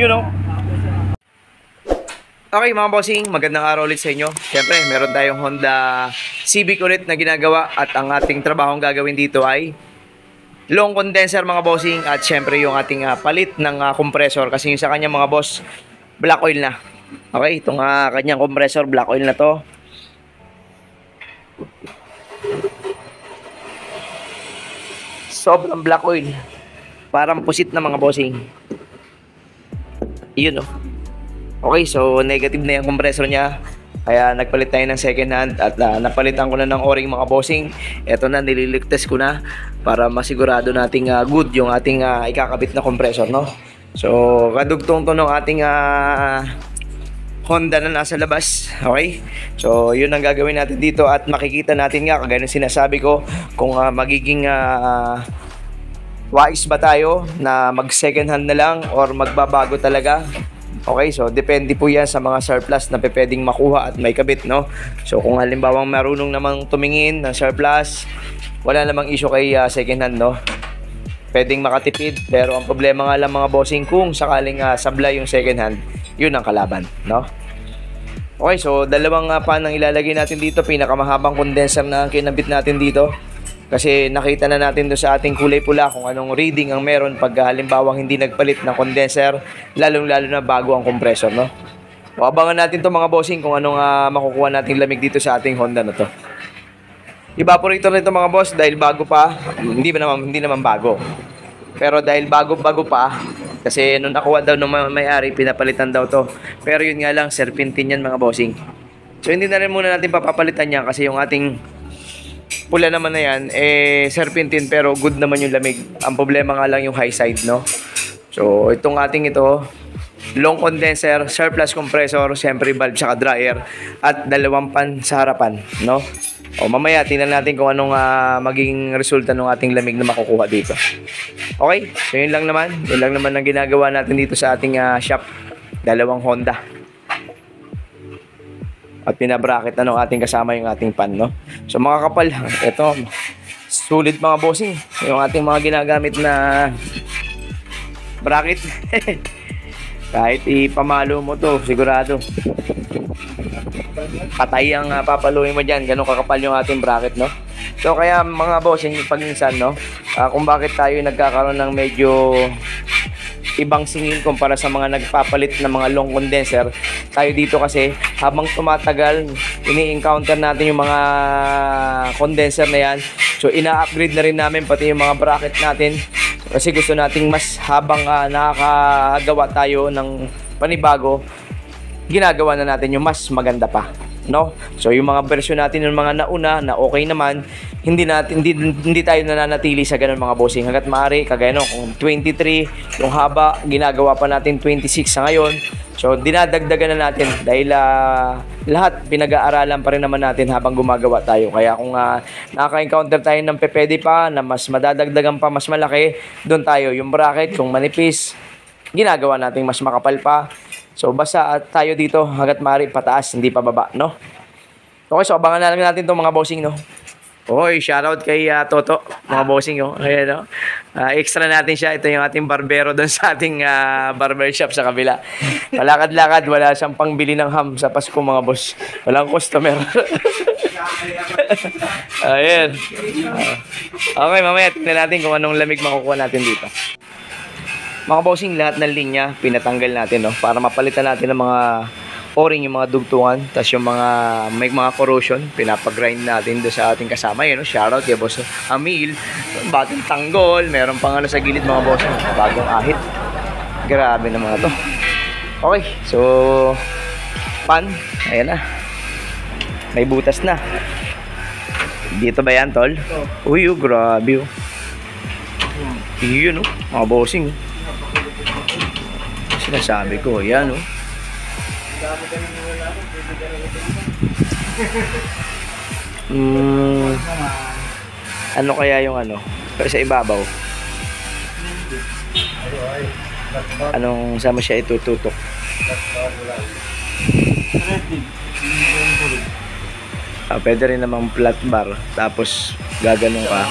Yun know? Okay mga bossing, magandang araw ulit sa inyo. Siyempre, meron tayong Honda Civic ulit na ginagawa at ang ating trabahong gagawin dito ay long condenser mga bossing at siyempre yung ating palit ng compressor kasi yung sa kanya mga boss, black oil na. Okay, itong kanyang compressor, black oil na to. Sobrang black oil. Parang pusit na mga bossing. Yun oh. Okay, so negative na yung compressor niya. Kaya nagpalit tayo ng second hand at napalitan ko na ng o-ring mga bossing. Ito na, nililigtas ko na para masigurado nating good yung ating ikakabit na compressor, no? So, kadugtong to ng ating Honda na nasa labas. Okay? So, yun ang gagawin natin dito at makikita natin nga, kagaya ng sinasabi ko, kung magiging wise ba tayo na mag second hand na lang or magbabago talaga. Okay, so depende po yan sa mga surplus na pwedeng makuha at may kabit, no? So kung halimbawa marunong namang tumingin ng surplus, wala namang issue kay second hand, no? Pwedeng makatipid, pero ang problema nga lang mga bossing, kung sakaling sablay yung second hand, yun ang kalaban, no? Okay, so dalawang pan ang ilalagay natin dito, pinakamahabang condenser na ang kinabit natin dito. Kasi nakita na natin doon sa ating kulay pula kung anong reading ang meron pag halimbawa hindi nagpalit ng condenser, lalong-lalo na bago ang compressor, no? O abangan natin to mga bossing kung anong makukuha nating lamig dito sa ating Honda na to. Evaporator nito mga boss dahil bago pa, hindi naman bago. Pero dahil bago pa, kasi nung nakuha daw ng may-ari, pinapalitan daw to. Pero yun nga lang, serpentine yan mga bossing. So hindi na rin muna natin papapalitan yan kasi yung ating pula naman na yan, serpentine pero good naman yung lamig. Ang problema nga lang yung high side, no? So, itong ating ito, long condenser, surplus compressor, siyempre valve saka dryer, at dalawang pan sa harapan, no? O, mamaya, tingnan natin kung anong magiging resulta ng ating lamig na makukuha dito. Okay? So, yun lang naman. Yun lang naman ang ginagawa natin dito sa ating shop. Dalawang Honda. At pinabracket na ng ating kasama yung ating pan, no? So mga kapal, ito, sulit mga bossing. Yung ating mga ginagamit na bracket. Kahit ipamalo mo to, sigurado. Patay ang papaluin mo dyan. Ganun kakapal yung ating bracket, no? So kaya mga bossing, pag minsan, no? Kung bakit tayo nagkakaroon ng medyo ibang singil kumpara sa mga nagpapalit ng mga long condenser, tayo dito kasi habang tumatagal ini-encounter natin yung mga condenser na yan, so ina-upgrade na rin namin pati yung mga bracket natin kasi gusto nating mas habang nakakagawa tayo ng panibago, ginagawa na natin yung mas maganda pa, no? So yung mga version natin ng mga nauna na okay naman, hindi tayo nananatili sa ganun mga bossing. Hangga't maaari, kagaya no, kung 23 yung haba, ginagawa pa natin 26 sa ngayon. So dinadagdagan na natin dahil lahat pinag-aaralan pa rin naman natin habang gumagawa tayo. Kaya kung nakaka-encounter tayo ng pwede pa na mas madadagdagan pa, mas malaki, doon tayo. Yung bracket kung manipis, ginagawa natin mas makapal pa. So basta tayo dito hangga't maaari pataas, hindi pa baba, no? Okay, so abangan na lang natin itong mga bossing, no? Oy, shoutout kay Toto, mga bossing, no? Ayan, no? Extra natin siya. Ito yung ating barbero doon sa ating barbershop sa kabila. Malakad-lakad, wala siyang pangbili ng ham sa Pasko, mga boss. Walang customer. Ayan. Okay, mamaya tingnan natin kung anong lamig makukuha natin dito. Mga bossing, lahat ng linya pinatanggal natin, no, para mapalitan natin ng mga o-ring, yung mga dugtungan, tas yung may mga corrosion, pinapagrind natin doon sa ating kasama. Yun, no? Shoutout kay Boss Amil, batang tanggol, meron pang sa gilid mga boss, bagong ahit. Grabe na mga to. Okay, so pan, ayan na, may butas na. Dito ba yan, tol? Uy, grabe. Yun, no, mga bossing. Sinasabi ko, yan, no. Ano kaya yung ano? Pero sa ibabaw. Anong saan mo siya itututok? Pwede rin namang flat bar. Tapos gaganong ka.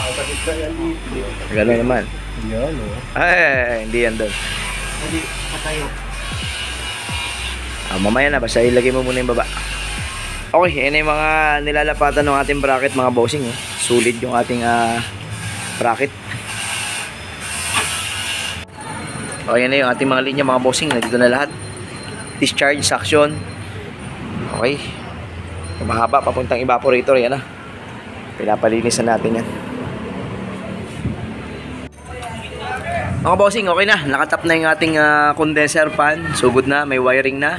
Ganon naman. Ay, hindi yan doon. Hindi, patayo. Mamaya na, basta ilagay mo muna yung baba. Okay, yan yung mga nilalapatan ng ating bracket mga bossing. Sulit yung ating bracket. O, yan na yung ating mga linya mga bossing. Nandito na lahat. Discharge, suction. Okay. Mahaba, papuntang evaporator. Yan na. Pinapalinis na natin yan. Mga bossing, okay na. Nakatap na yung ating condenser fan. Sugod na, may wiring na.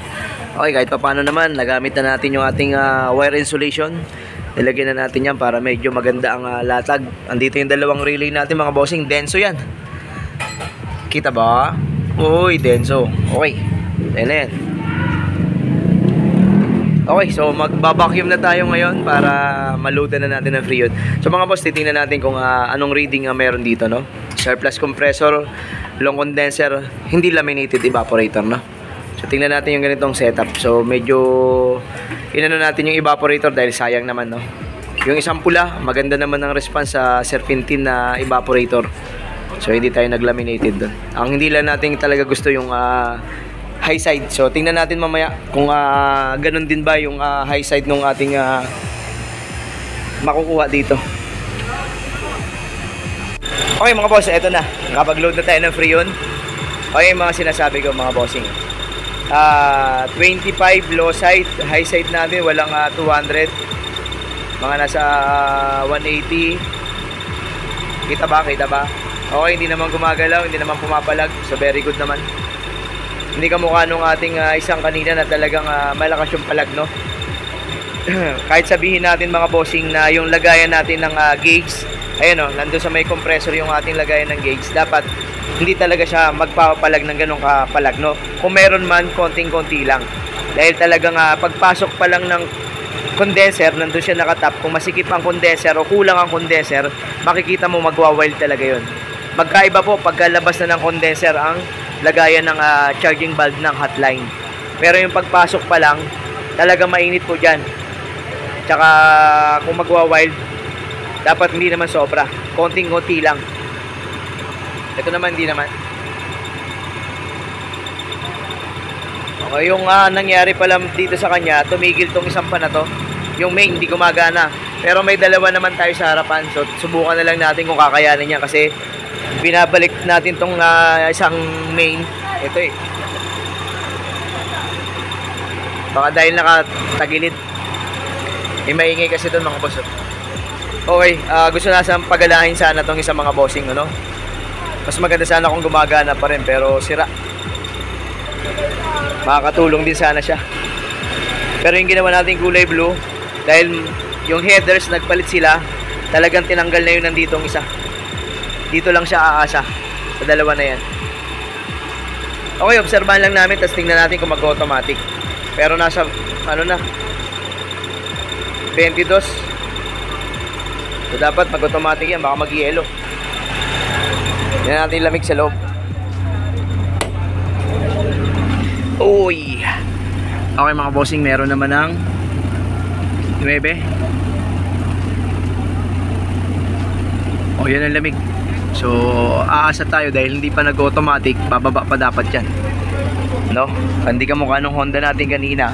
Okay, kahit pa paano naman, nagamit na natin yung ating wire insulation. Nilagyan na natin yan para medyo maganda ang latag. Andito yung dalawang relay natin mga bossing. Denso yan. Kita ba? Uy, denso. Okay. Ayan na yan. Okay, so magbabacuum na tayo ngayon para maludan na natin ang Freon. So mga boss, titingnan natin kung anong reading meron dito, no? Surplus compressor, long condenser, hindi laminated evaporator, no? So tingnan natin yung ganitong setup. So medyo inano natin yung evaporator dahil sayang naman, no? Yung isang pula, maganda naman ang response sa serpentine na evaporator. So hindi tayo naglaminated doon. Ang hindi lang natin talaga gusto yung high side. So tingnan natin mamaya kung ganun din ba yung high side nung ating makukuha dito. Okay mga boss, eto na. Nakapag-load na tayo ng Freon. Okay, mga sinasabi ko mga bossing. 25 low side, high side natin walang 200. Mga nasa 180. Kita ba? Kita ba? Okay, hindi naman gumagalaw, hindi naman pumapalag. So very good naman. Hindi kamukha nung ating isang kanina na talagang malakas yung palag, no? Kahit sabihin natin mga bossing na yung lagayan natin ng gauge, ayan o, nandun sa may compressor yung ating lagayan ng gauge, dapat hindi talaga siya magpapalag ng ganong kapalag, no? Kung meron man, konting-konti lang. Dahil talagang pagpasok pa lang ng condenser, nandun siya nakatap. Kung masikip ang condenser o kulang ang condenser, makikita mo magwa-wild talaga yun. Magkaiba po pagkalabas na ng condenser ang lagayan ng charging valve ng hotline. Pero yung pagpasok pa lang, talaga mainit po dyan. Tsaka kung magwa-wild, dapat hindi naman sobra. Konting-konti lang. Ito naman, hindi naman. Okay, yung nangyari pala dito sa kanya, tumigil tong isang pan na to. Yung main, hindi gumagana. Pero may dalawa naman tayo sa harapan. So, subukan na lang natin kung kakayanin niya kasi binabalik natin tong isang main. Ito eh. Baka dahil nakatagilid. May maingay kasi doon mga boss. Okay, gusto na sa pagalahin sana tong isang mga bossing, ano? Mas maganda sana kung gumagana pa rin pero sira. Makakatulong din sana siya. Pero yung ginawa natin kulay blue, dahil yung headers nagpalit sila, talagang tinanggal na yun nandito ang isa. Dito lang siya aasa sa dalawa na yan. Okay, obserbahan lang namin tapos tingnan natin kung mag-automatic. Pero nasa ano na 22. So dapat mag-automatic yan, baka mag-yelo. Tingnan natin lamig sa loob. Uy. Okay mga bossing, meron naman ng 9. Oh, yan ang lamig. So, aasa tayo dahil hindi pa nag-automatic, bababa pa dapat yan. No? Hindi ka mukha nung Honda natin kanina.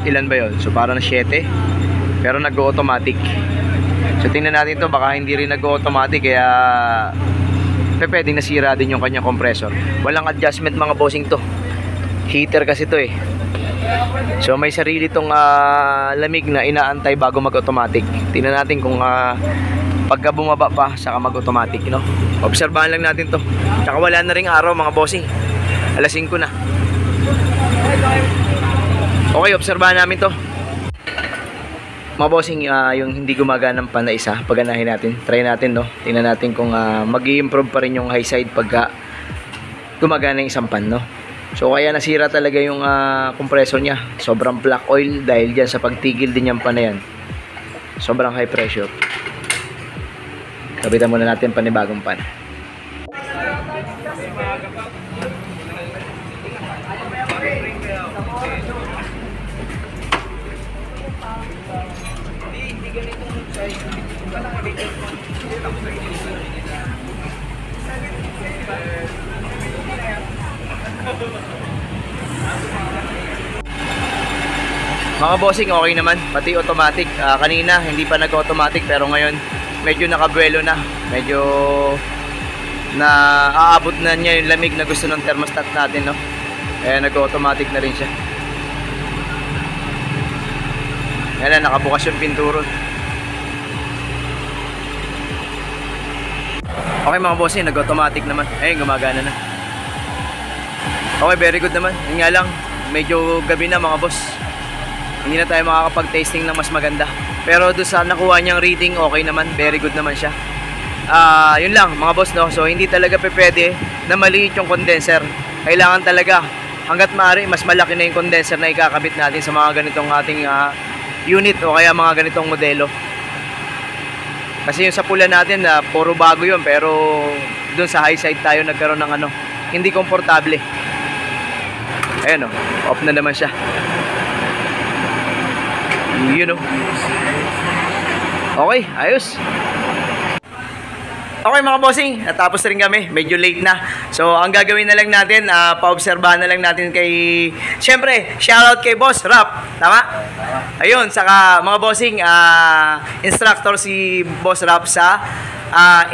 Ilan ba yun? So, parang 7. Pero nag-automatic. So, tingnan natin to, baka hindi rin nag-automatic kaya pwedeng nasira din yung kanyang compressor. Walang adjustment mga bossing to. Heater kasi to eh. So, may sarili tong lamig na inaantay bago mag-automatic. Tingnan natin kung pagka bumaba pa saka mag-automatic, no? Obserbahan lang natin to. Tsaka wala na ring araw mga bossing. Alas 5 na. Okay, obserbahan namin to. Mga bossing, yung hindi gumaganang pan na isa, paganahin natin. Try natin, no? Tingnan natin kung mag-i-improve pa rin yung high side pagka gumagana yung isang pan, no? So kaya nasira talaga yung compressor niya. Sobrang black oil dahil dyan sa pagtigil din yung pan na yan. Sobrang high pressure. Kapitan muna natin panibagong pan. Mga bossing, okay naman. Pati automatic. Kanina, hindi pa nag-automatic. Pero ngayon, medyo nakabuelo na. Medyo na aabot na niya yung lamig na gusto ng thermostat natin, no? Kaya nag-automatic na rin siya. Yan na, nakabukas yung pinturo. Okay mga bossing, nag-automatic naman. Ayun, gumagana na. Okay, very good naman. Yun nga lang, medyo gabi na mga boss. Hindi na tayo makakapag-tasting ng mas maganda. Pero doon sa nakuha niyang reading, okay naman. Very good naman siya. Yun lang mga boss, no? So hindi talaga pwede na maliit yung condenser. Kailangan talaga hanggat maaari mas malaki na yung condenser na ikakabit natin sa mga ganitong ating unit o kaya mga ganitong modelo. Kasi yung sa pula natin, puro bago yun. Pero doon sa high side tayo nagkaroon ng hindi komportable. Ayan o, off na naman siya. You know. Okay, ayos. Okay mga bossing, natapos rin kami. Medyo late na. So, ang gagawin na lang natin, paobserbahan na lang natin kay... Siyempre, shoutout kay Boss Rap. Tama? Ayun, saka mga bossing, instructor si Boss Rap sa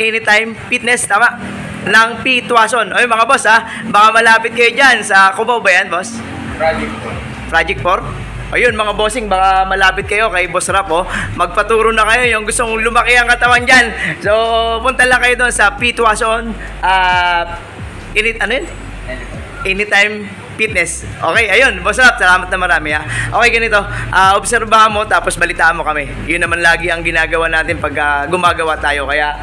Anytime Fitness. Tama? Ng P. Tuason. Ayun mga boss, baka malapit kayo dyan sa Cubao ba yan, boss? Project 4? Ayun mga bossing, baka malapit kayo kay Boss Rap, magpaturo na kayo yung gustong lumaki ang katawan dyan. So punta lang kayo doon sa P. Tuason Anytime Fitness. Okay, ayun Boss Rap, salamat na marami Okay, ganito, obserbahan mo tapos balitaan mo kami. Yun naman lagi ang ginagawa natin pag gumagawa tayo. Kaya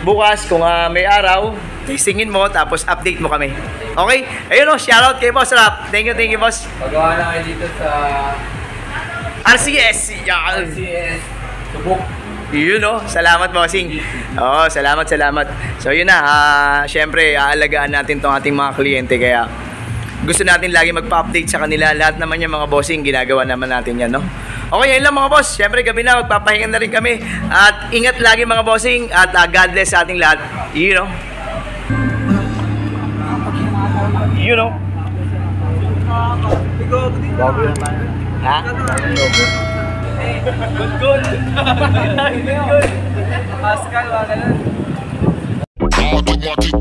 bukas kung may araw, testingin mo tapos update mo kami. Okay? Ayun shoutout kay Boss Rap. Thank you boss. Pagawa na kayo dito sa RCS. RCS Subok. Yun salamat bossing. Salamat. So yun na, syempre aalagaan natin tong ating mga kliyente kaya gusto natin lagi magpa-update sa kanila. Lahat naman yung mga bossing, ginagawa naman natin yan, no? Okay, yun lang mga boss. Syempre gabi na, magpapahinga na rin kami. At ingat lagi mga bossing at God bless sa ating lahat. You know. Ha? Good. Pascal, wala na. Automatic.